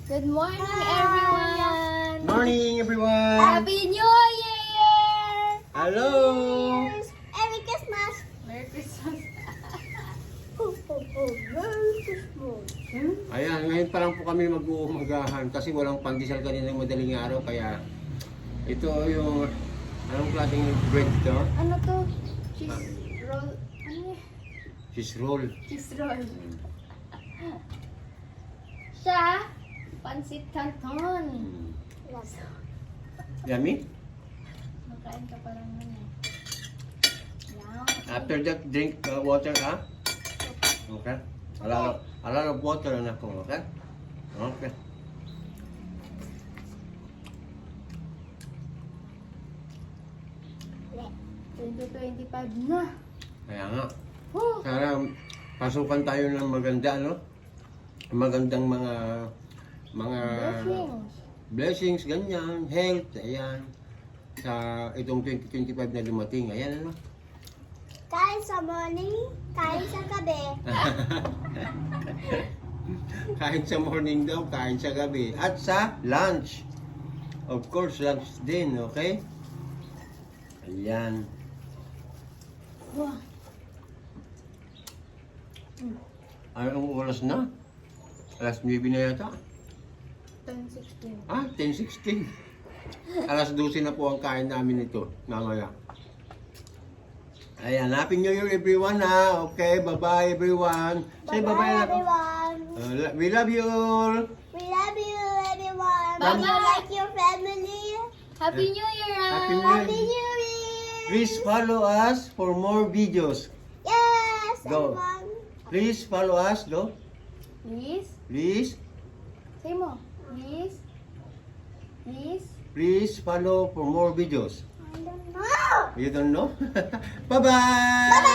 Good morning, everyone! Morning, everyone! Happy New Year! Hello! Merry Christmas! Merry Christmas! Merry Christmas! Ayan, ngayon pa lang po kami mag-uumagahan kasi walang pandesal kaninang madaling araw kaya ito yung anong klaseng bread ito? Ano to? Cheese roll? Ano eh? Cheese roll. Cheese roll. Siya, Pansit Canton. Yummy? Makain ka pa lang nun eh. Yan. After that, drink water, ha? Okay? A lot of water na ako, okay? Okay. 2025 na. Kaya nga. Woo! Sana pasukan tayo ng maganda, no? Magandang mga Blessings. blessings, ganyan, health, ayan. Sa itong 2025 na dumating, ayan ano. Kain sa morning, kain sa gabi. Kain sa morning daw, kain sa gabi. At sa lunch. Of course, lunch din, okay? Ayan. Wow. Anong oras na? Alas 9 na yata. 10-16. Ah, 10:16. Alas 12 na po ang kain namin ito, mamaya. Ayan, Happy New Year everyone ha. Okay, bye-bye everyone. Say bye-bye. Bye everyone. We love you all. We love you everyone. Bye-bye. Do you like your family? Happy New Year! Happy New Happy Year. New Year! Please follow us for more videos. Yes, Go. everyone. Please follow us, no? Please? Please, Say mo. Please? Please? please follow for more videos. I don't know. You don't know? Bye-bye. Bye-bye.